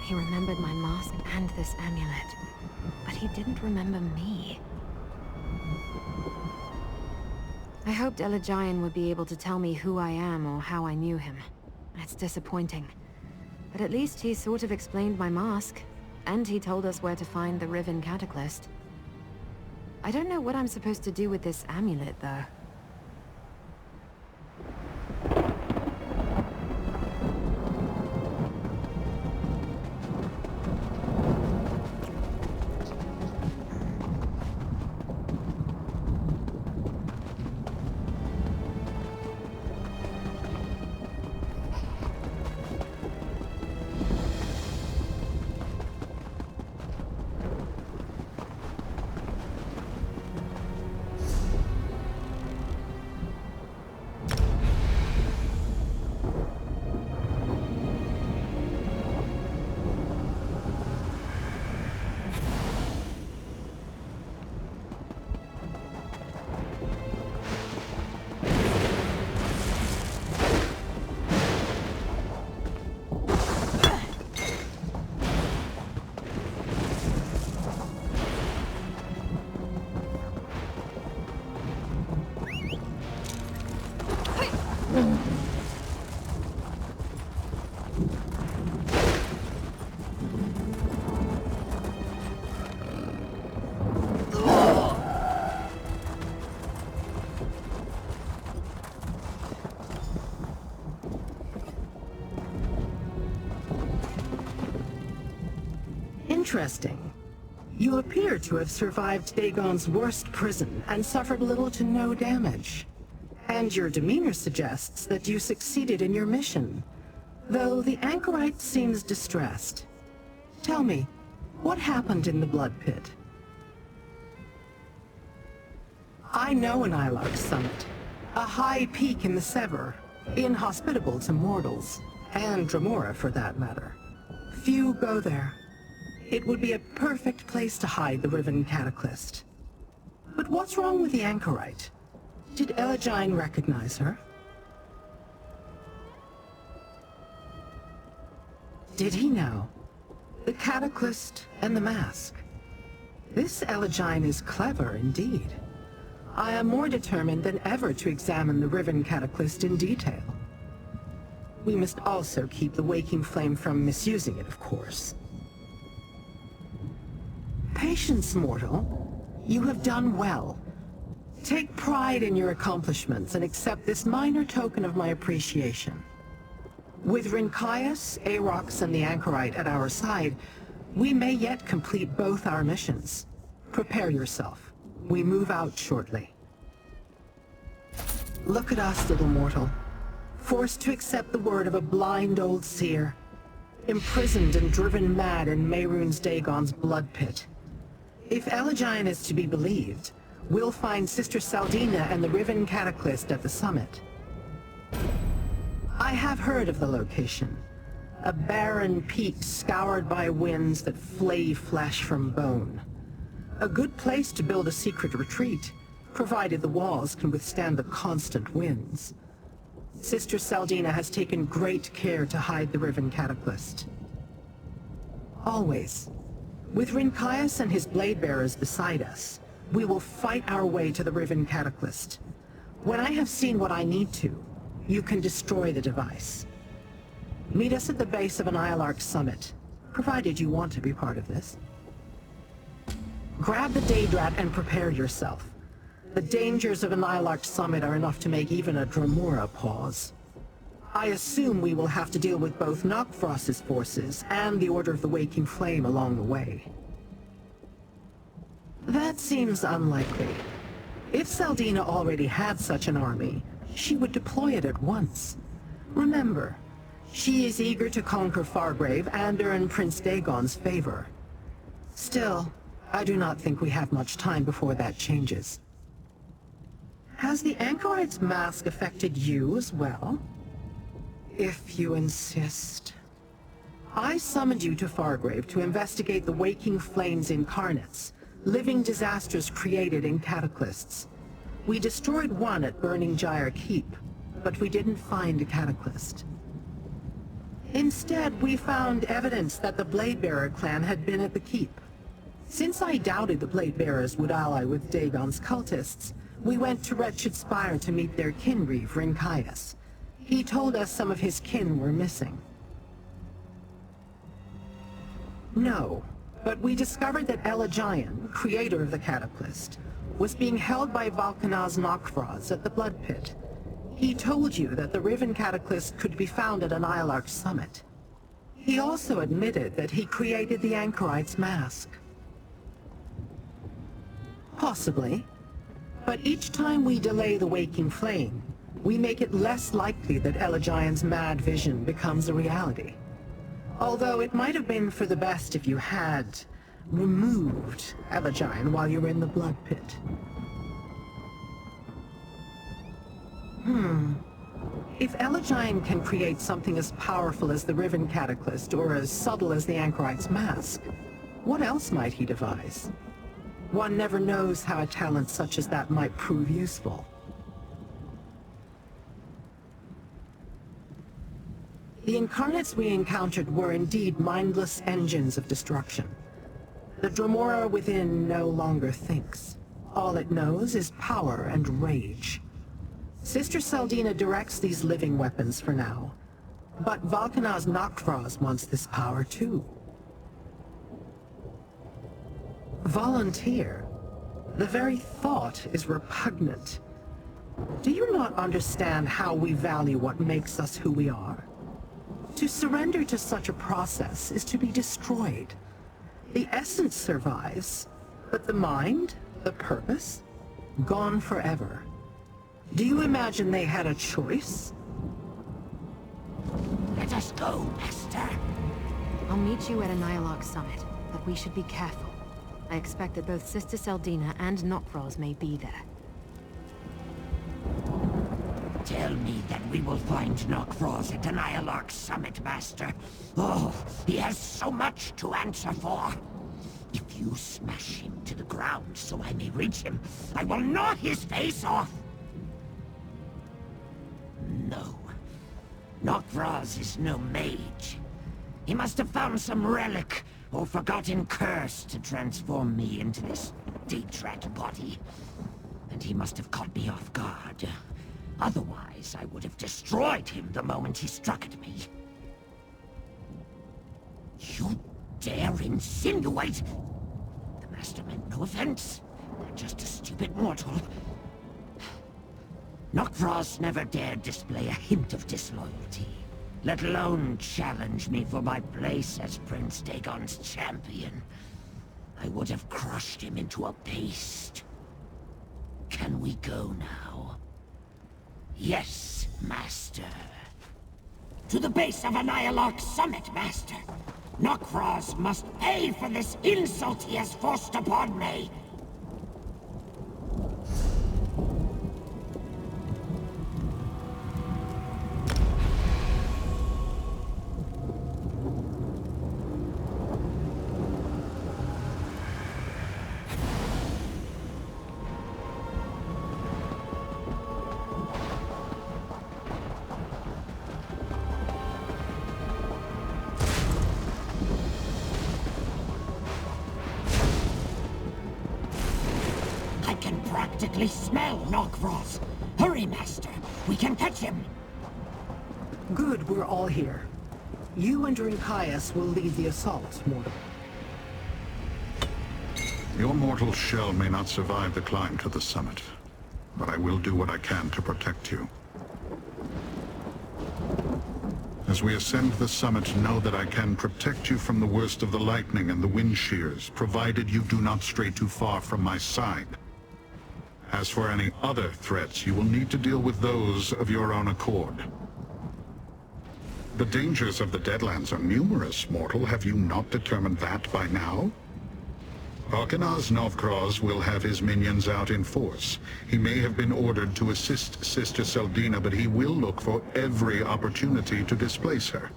He remembered my mask and this amulet, but he didn't remember me. I hoped Elagian would be able to tell me who I am or how I knew him. It's disappointing. But at least he sort of explained my mask, and he told us where to find the Riven Cataclysm. I don't know what I'm supposed to do with this amulet, though. Interesting. You appear to have survived Dagon's worst prison and suffered little to no damage. And your demeanor suggests that you succeeded in your mission, though the anchorite seems distressed. Tell me, what happened in the Blood Pit? I know an Ilark summit, a high peak in the Sever, inhospitable to mortals, and Dremora for that matter. Few go there. It would be a perfect place to hide the Riven Cataclysm. But what's wrong with the anchorite? Did Elagian recognize her? Did he know? The Cataclysm and the mask. This Elagian is clever indeed. I am more determined than ever to examine the Riven Cataclysm in detail. We must also keep the Waking Flame from misusing it, of course. Patience, mortal. You have done well. Take pride in your accomplishments and accept this minor token of my appreciation. With Rincaius, Arox, and the Anchorite at our side, we may yet complete both our missions. Prepare yourself. We move out shortly. Look at us, little mortal. Forced to accept the word of a blind old seer. Imprisoned and driven mad in Mehrunes Dagon's blood pit. If Elagian is to be believed, we'll find Sister Saldina and the Riven Cataclysm at the summit. I have heard of the location. A barren peak scoured by winds that flay flesh from bone. A good place to build a secret retreat, provided the walls can withstand the constant winds. Sister Saldina has taken great care to hide the Riven Cataclysm. Always. With Rincaius and his blade bearers beside us, we will fight our way to the Riven Cataclysm. When I have seen what I need to, you can destroy the device. Meet us at the base of an Ilark summit, provided you want to be part of this. Grab the Daedrat and prepare yourself. The dangers of an Ilark summit are enough to make even a Dremora pause. I assume we will have to deal with both Knockfrost's forces and the Order of the Waking Flame along the way. That seems unlikely. If Saldina already had such an army, she would deploy it at once. Remember, she is eager to conquer Fargrave and earn Prince Dagon's favor. Still, I do not think we have much time before that changes. Has the Anchorite's mask affected you as well? If you insist. I summoned you to Fargrave to investigate the Waking Flame's incarnates, living disasters created in cataclysms. We destroyed one at Burning Gyre Keep, but we didn't find a cataclysm. Instead, we found evidence that the Bladebearer clan had been at the keep. Since I doubted the Bladebearers would ally with Dagon's cultists, we went to Wretched Spire to meet their kinreeve, Rincaius. He told us some of his kin were missing. No, but we discovered that Elagian, creator of the Cataclysm, was being held by Valkanaz Nokvraz at the Blood Pit. He told you that the Riven Cataclysm could be found at an Ilarch summit. He also admitted that he created the Anchorite's mask. Possibly. But each time we delay the waking flame, we make it less likely that Elagian's mad vision becomes a reality. Although it might have been for the best if you had removed Elagian while you were in the Blood Pit. If Elagian can create something as powerful as the Riven Cataclysm or as subtle as the Anchorite's mask, what else might he devise? One never knows how a talent such as that might prove useful. The incarnates we encountered were indeed mindless engines of destruction. The Dremora within no longer thinks. All it knows is power and rage. Sister Seldina directs these living weapons for now, but Valkanaz Nokvraz wants this power too. Volunteer? The very thought is repugnant. Do you not understand how we value what makes us who we are? To surrender to such a process is to be destroyed. The essence survives, but the mind, the purpose, gone forever. Do you imagine they had a choice? Let us go, Master. I'll meet you at an Ilarch summit, but we should be careful. I expect that both Sister Seldina and Nokvraz may be there. Tell me that we will find Nokvraz at an Ilarch summit, Master. Oh, he has so much to answer for. If you smash him to the ground so I may reach him, I will gnaw his face off. No. Nokvraz is no mage. He must have found some relic or forgotten curse to transform me into this Datrat body. And he must have caught me off guard. Otherwise, I would have destroyed him the moment he struck at me. You dare insinuate? The Master meant no offense. They're just a stupid mortal. Nokvraz never dared display a hint of disloyalty, let alone challenge me for my place as Prince Dagon's champion. I would have crushed him into a paste. Can we go now? Yes, Master. To the base of an Ilarch summit, Master. Nokvraz must pay for this insult he has forced upon me. Practically smell Nokvraz. Hurry, Master. We can catch him. Good, we're all here. You and Rincaius will lead the assault, mortal. Your mortal shell may not survive the climb to the summit, but I will do what I can to protect you. As we ascend the summit, know that I can protect you from the worst of the lightning and the wind shears, provided you do not stray too far from my side. As for any other threats, you will need to deal with those of your own accord. The dangers of the Deadlands are numerous, mortal. Have you not determined that by now? Valkanaz Nokvraz will have his minions out in force. He may have been ordered to assist Sister Seldina, but he will look for every opportunity to displace her.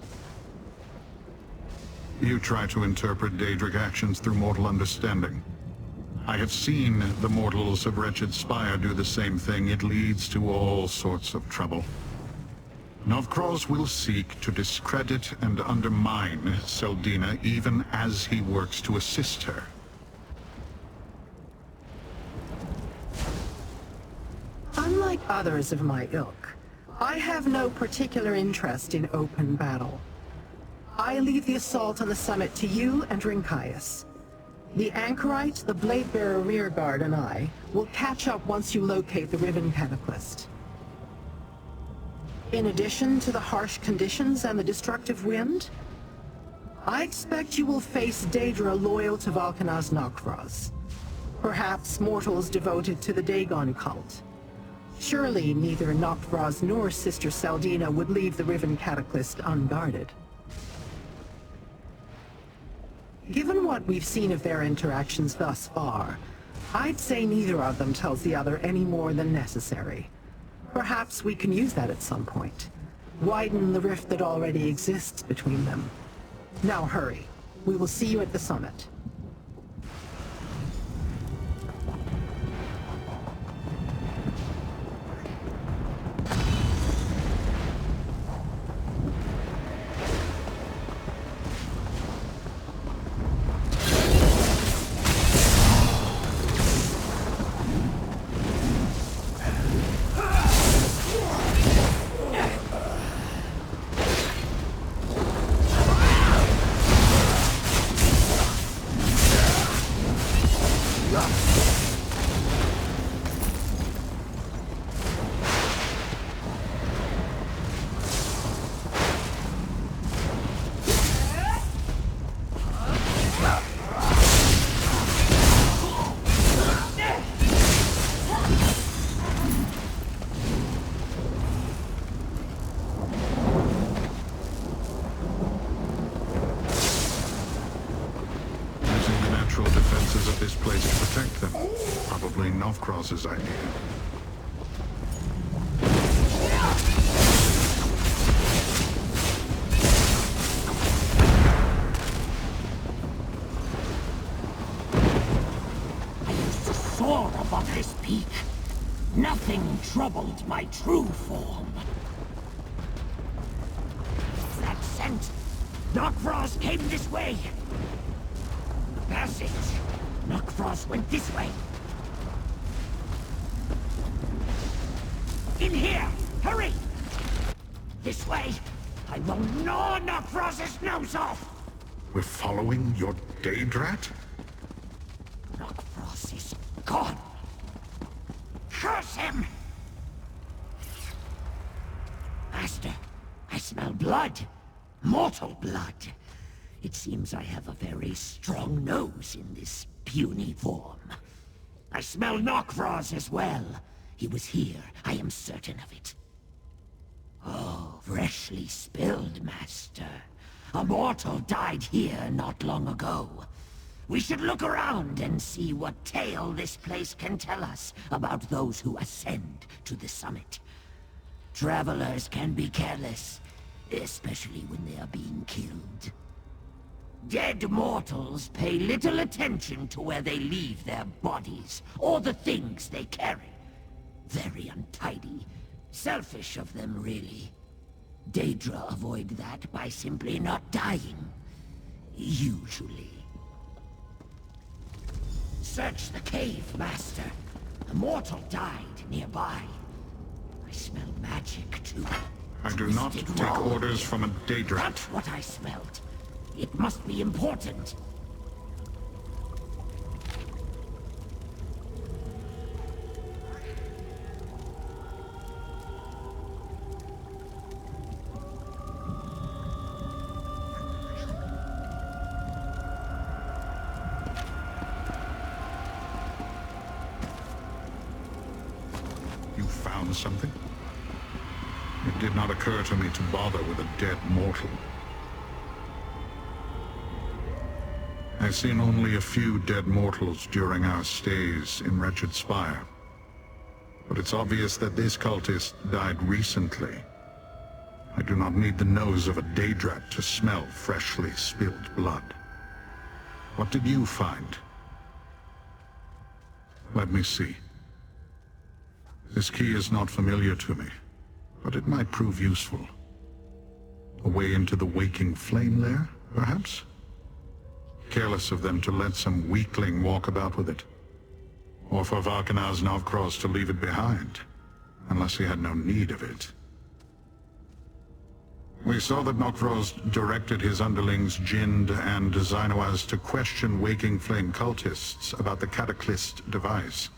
You try to interpret Daedric actions through mortal understanding. I have seen the mortals of Wretched Spire do the same thing. It leads to all sorts of trouble. Novkros will seek to discredit and undermine Seldina even as he works to assist her. Unlike others of my ilk, I have no particular interest in open battle. I leave the assault on the summit to you and Rinkias. The Anchorite, the Bladebearer rearguard, and I will catch up once you locate the Riven Cataclysm. In addition to the harsh conditions and the destructive wind, I expect you will face Daedra loyal to Valkanaz Nokvraz. Perhaps mortals devoted to the Dagon cult. Surely neither Nokvraz nor Sister Seldina would leave the Riven Cataclysm unguarded. Given what we've seen of their interactions thus far, I'd say neither of them tells the other any more than necessary. Perhaps we can use that at some point. Widen the rift that already exists between them. Now hurry. We will see you at the summit. Novkroz's idea. I used to soar above this peak. Nothing troubled my true form. That scent! Nokvraz came this way! The passage! Nokvraz went this way! In here! Hurry! This way! I will gnaw Nokvraz's nose off! We're following your Daedrat? Nokvraz is gone! Curse him! Master, I smell blood. Mortal blood. It seems I have a very strong nose in this puny form. I smell Nokvraz as well. He was here, I am certain of it. Oh, freshly spilled, Master. A mortal died here not long ago. We should look around and see what tale this place can tell us about those who ascend to the summit. Travelers can be careless, especially when they are being killed. Dead mortals pay little attention to where they leave their bodies, or the things they carry. Very untidy. Selfish of them, really. Daedra avoid that by simply not dying. Usually. Search the cave, Master. A mortal died nearby. I smell magic, too. I do not take orders from a Daedrat. That's what I smelled. It must be important. You found something? It did not occur to me to bother with a dead mortal. I've seen only a few dead mortals during our stays in Wretched Spire. But it's obvious that this cultist died recently. I do not need the nose of a Daedrat to smell freshly spilled blood. What did you find? Let me see. This key is not familiar to me, but it might prove useful. A way into the waking flame lair, perhaps? Careless of them to let some weakling walk about with it. Or for Varkanaz Novkroz to leave it behind, unless he had no need of it. We saw that Novkroz directed his underlings Jind and Zainoaz to question Waking Flame cultists about the Cataclysm device.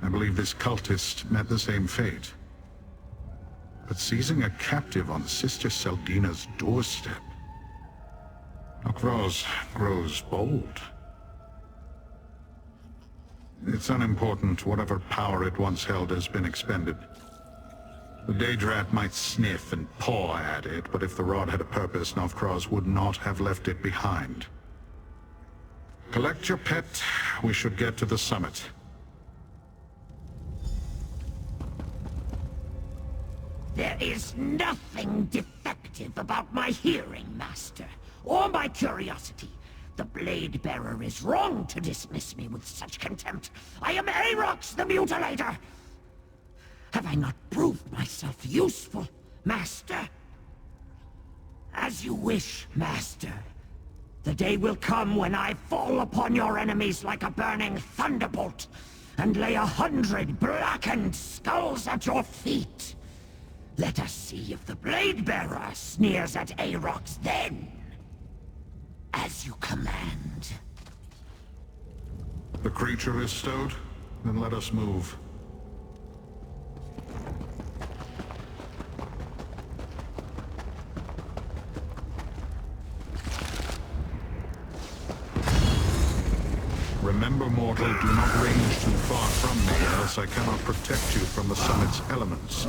I believe this cultist met the same fate. But seizing a captive on Sister Seldina's doorstep... Novkroz grows bold. It's unimportant. Whatever power it once held has been expended. The Daedrat might sniff and paw at it, but if the rod had a purpose, Novkroz would not have left it behind. Collect your pet. We should get to the summit. There is nothing defective about my hearing, Master, or my curiosity. The Blade Bearer is wrong to dismiss me with such contempt. I am Arox the Mutilator! Have I not proved myself useful, Master? As you wish, Master. The day will come when I fall upon your enemies like a burning thunderbolt, and lay 100 blackened skulls at your feet. Let us see if the Blade Bearer sneers at Arox then. As you command. The creature is stowed? Then let us move. Remember, mortal, do not range too far from me, else I cannot protect you from the summit's elements.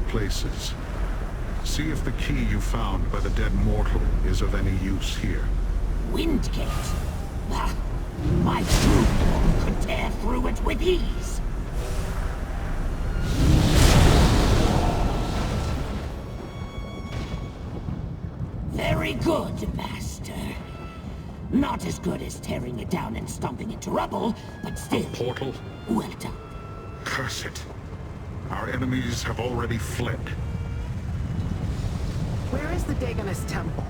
Places. See if the key you found by the dead mortal is of any use here. Windgate? Ah, my true form could tear through it with ease. Very good, Master. Not as good as tearing it down and stomping it to rubble, but still... A portal? Well done. Curse it. Our enemies have already fled. Where is the Dagonist Temple?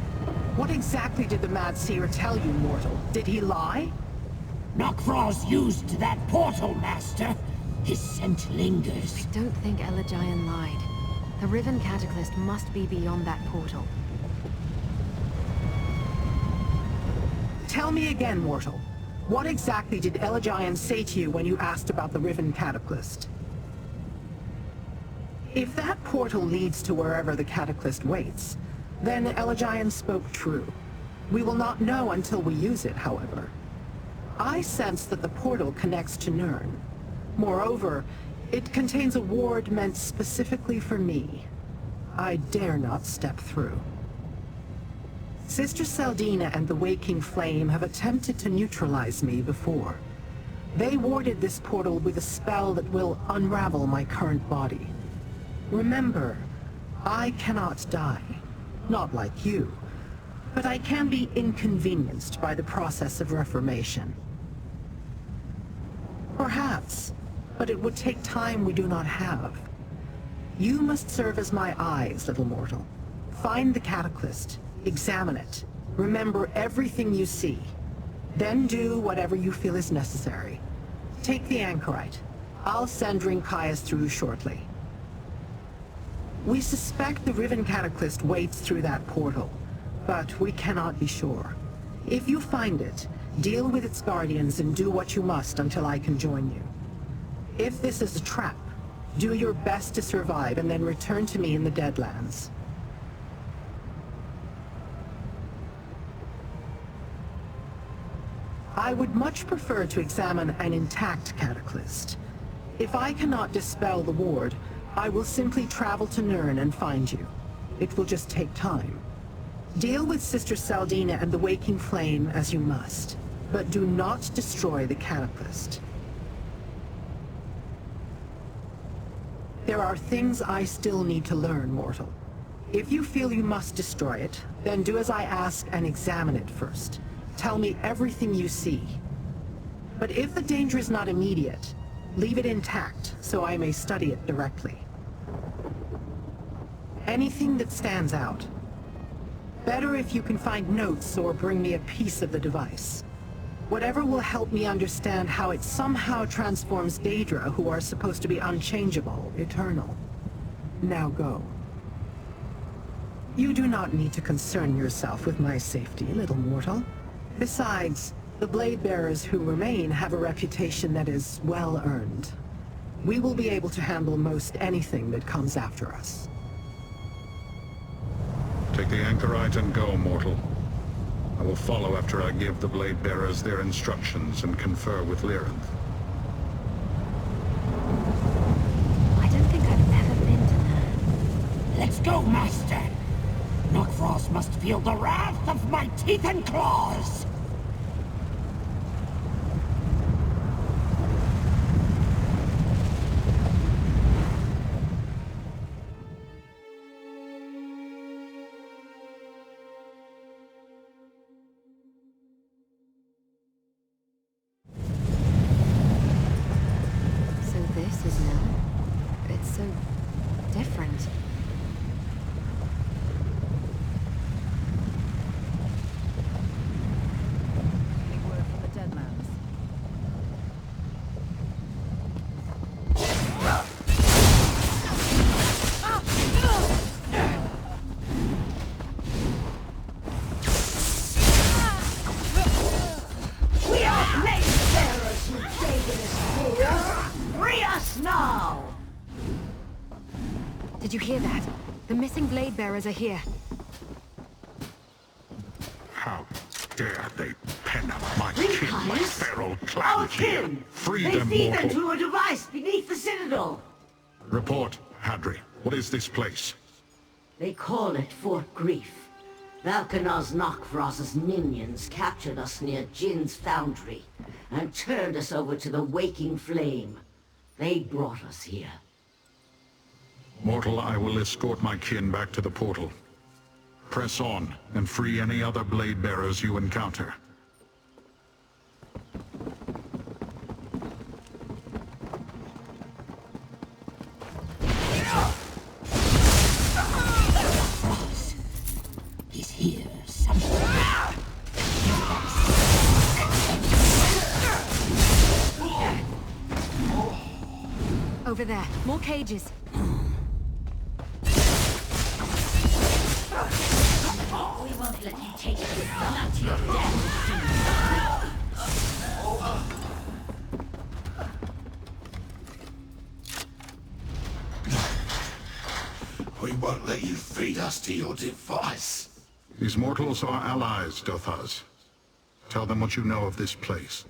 What exactly did the Mad Seer tell you, mortal? Did he lie? Novkroz used that portal, Master. His scent lingers. I don't think Elagian lied. The Riven Cataclysm must be beyond that portal. Tell me again, mortal. What exactly did Elagian say to you when you asked about the Riven Cataclysm? If that portal leads to wherever the Cataclysm waits, then Elagian spoke true. We will not know until we use it, however. I sense that the portal connects to Nirn. Moreover, it contains a ward meant specifically for me. I dare not step through. Sister Seldina and the Waking Flame have attempted to neutralize me before. They warded this portal with a spell that will unravel my current body. Remember, I cannot die. Not like you. But I can be inconvenienced by the process of reformation. Perhaps, but it would take time we do not have. You must serve as my eyes, little mortal. Find the Cataclysm, examine it, remember everything you see. Then do whatever you feel is necessary. Take the anchorite. I'll send Rincaius through shortly. We suspect the Riven Cataclysm waits through that portal, but we cannot be sure. If you find it, deal with its guardians and do what you must until I can join you. If this is a trap, do your best to survive and then return to me in the Deadlands. I would much prefer to examine an intact Cataclysm. If I cannot dispel the ward, I will simply travel to Nirn and find you. It will just take time. Deal with Sister Saldina and the Waking Flame as you must, but do not destroy the Cataclysm. There are things I still need to learn, mortal. If you feel you must destroy it, then do as I ask and examine it first. Tell me everything you see. But if the danger is not immediate, leave it intact so I may study it directly. Anything that stands out. Better if you can find notes or bring me a piece of the device. Whatever will help me understand how it somehow transforms Daedra, who are supposed to be unchangeable, eternal. Now go. You do not need to concern yourself with my safety, little mortal. Besides, the blade bearers who remain have a reputation that is well earned. We will be able to handle most anything that comes after us. Take the anchorite and go, mortal. I will follow after I give the blade bearers their instructions and confer with Lyrinth. I don't think I've ever been to that. Let's go, Master! Nokfrost must feel the wrath of my teeth and claws! So this is now. It's so different. Did you hear that? The missing blade bearers are here. How dare they pen up my kin like feral clans here? Free them, They feed mortal. them through a device beneath the Citadel! Report, Hadri. What is this place? They call it Fort Grief. Valkanaz Nokfrost's minions captured us near Jin's foundry and turned us over to the Waking Flame. They brought us here. Mortal, I will escort my kin back to the portal. Press on, and free any other blade bearers you encounter. He's here somewhere. Over there. More cages. We won't let you take this gun to your death. We won't let you feed us to your device. These mortals are allies, Dothaz. Tell them what you know of this place.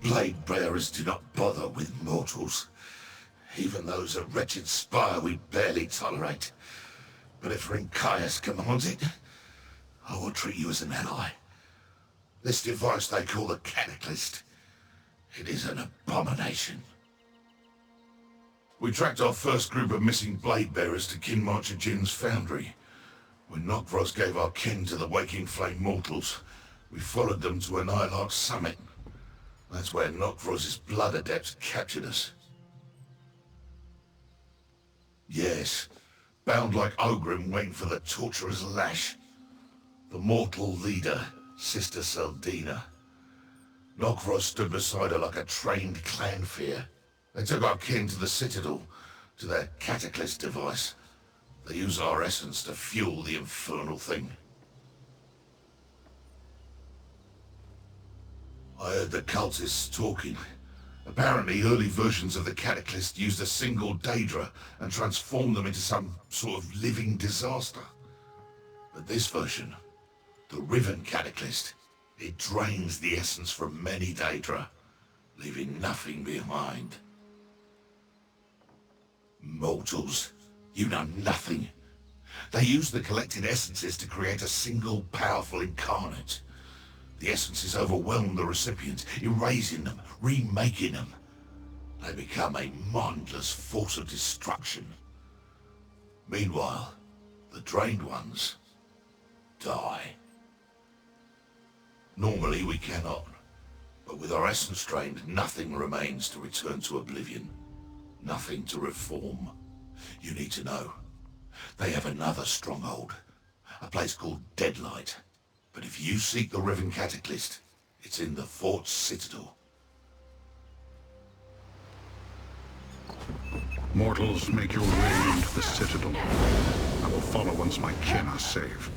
Blade bearers do not bother with mortals. Even those a wretched spire we barely tolerate. But if Rincaius commands it, I will treat you as an ally. This device they call the Cataclysm. It is an abomination. We tracked our first group of missing blade bearers to Kinmarcher Jin's foundry. When Nokfrost gave our kin to the Waking Flame mortals, we followed them to an Ilark summit. That's where Nokfrost's blood adepts captured us. Yes, bound like Ogrim waiting for the torturer's lash. The mortal leader, Sister Saldina. Nokros stood beside her like a trained clanfear. They took our kin to the Citadel, to their cataclysm device. They use our essence to fuel the infernal thing. I heard the cultists talking. Apparently, early versions of the Cataclysm used a single Daedra and transformed them into some sort of living disaster. But this version, the Riven Cataclysm, it drains the essence from many Daedra, leaving nothing behind. Mortals, you know nothing. They use the collected essences to create a single powerful incarnate. The essences overwhelm the recipients, erasing them, remaking them. They become a mindless force of destruction. Meanwhile, the drained ones die. Normally we cannot, but with our essence drained, nothing remains to return to oblivion. Nothing to reform. You need to know. They have another stronghold, a place called Deadlight. But if you seek the Riven Cataclysm, it's in the fort's citadel. Mortals, make your way into the Citadel. I will follow once my kin are safe.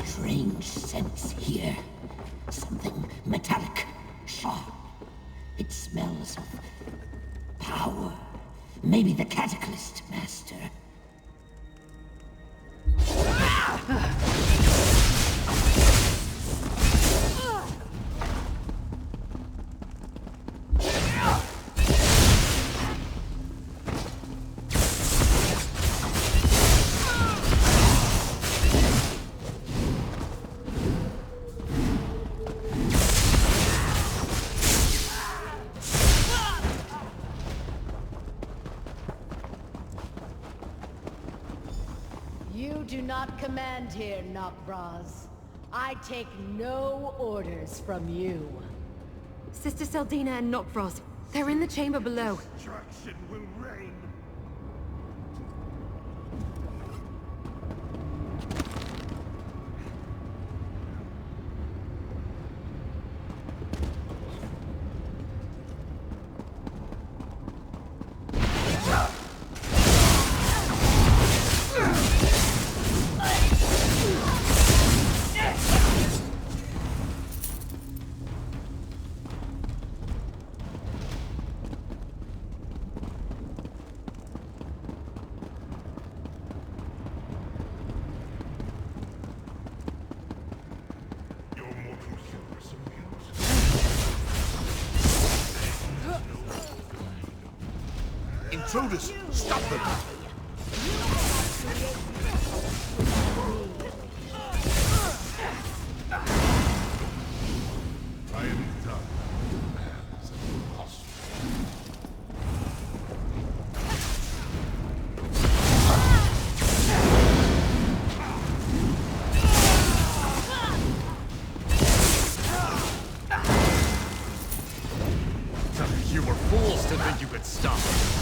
Strange sense here. Something metallic, sharp. It smells of power. Maybe the Cataclysm, Master. You do not command here, Nokros. I take no orders from you. Sister Seldina and Nokros, they're in the chamber below. Destruction will reign. Intruders! Stop them! I am done. You were fools to think you could stop us.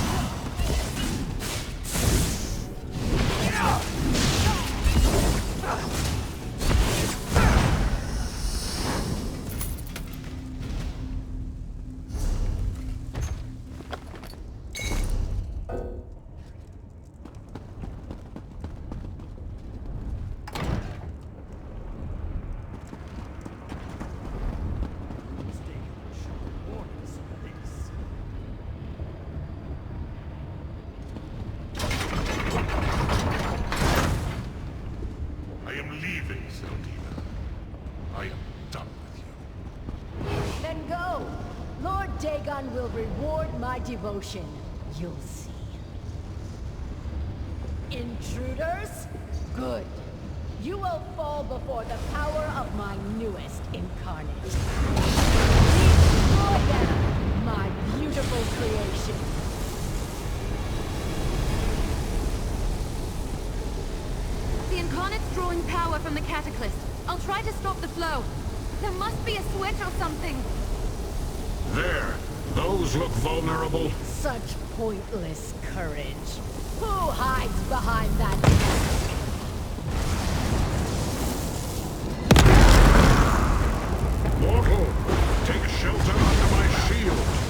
reward my devotion. You'll see. Intruders? Good. You will fall before the power of my newest incarnate. Destroy them, my beautiful creation. The Incarnate's drawing power from the Cataclysm. I'll try to stop the flow. There must be a switch or something. There. Those look vulnerable. Such pointless courage. Who hides behind that mask? Mortal, take shelter under my shield.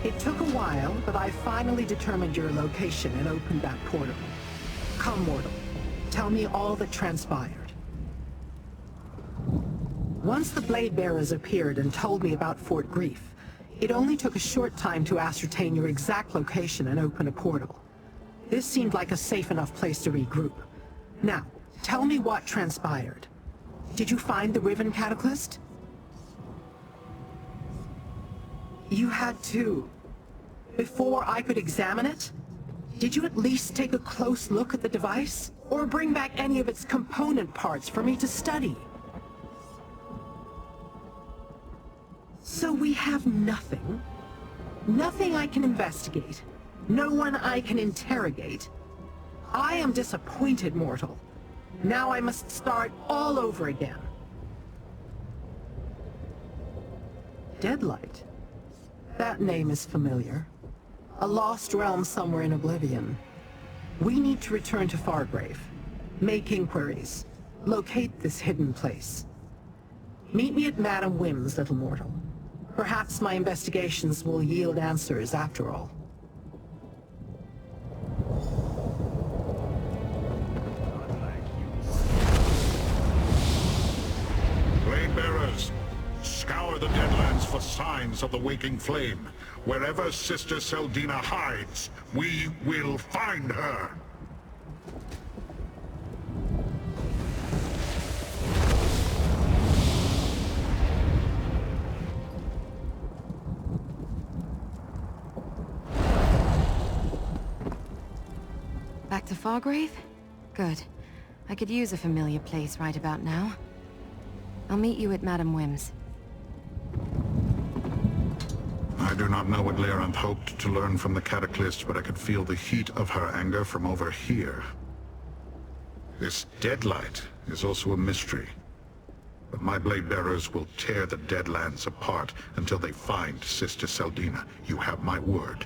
It took a while, but I finally determined your location and opened that portal. Come, mortal. Tell me all that transpired. Once the Blade Bearers appeared and told me about Fort Grief, it only took a short time to ascertain your exact location and open a portal. This seemed like a safe enough place to regroup. Now, tell me what transpired. Did you find the Riven Cataclysm? You had to. Before I could examine it? Did you at least take a close look at the device? Or bring back any of its component parts for me to study? So we have nothing? Nothing I can investigate? No one I can interrogate? I am disappointed, mortal. Now I must start all over again. Deadlight? That name is familiar. A lost realm somewhere in Oblivion. We need to return to Fargrave. Make inquiries. Locate this hidden place. Meet me at Madame Wim's, little mortal. Perhaps my investigations will yield answers after all. the Deadlands for signs of the waking flame. Wherever Sister Seldina hides, we will find her! Back to Fargrave? Good. I could use a familiar place right about now. I'll meet you at Madame Wim's. I do not know what Lyranth hoped to learn from the Cataclysm, but I could feel the heat of her anger from over here. This Deadlight is also a mystery. But my blade bearers will tear the Deadlands apart until they find Sister Seldina. You have my word.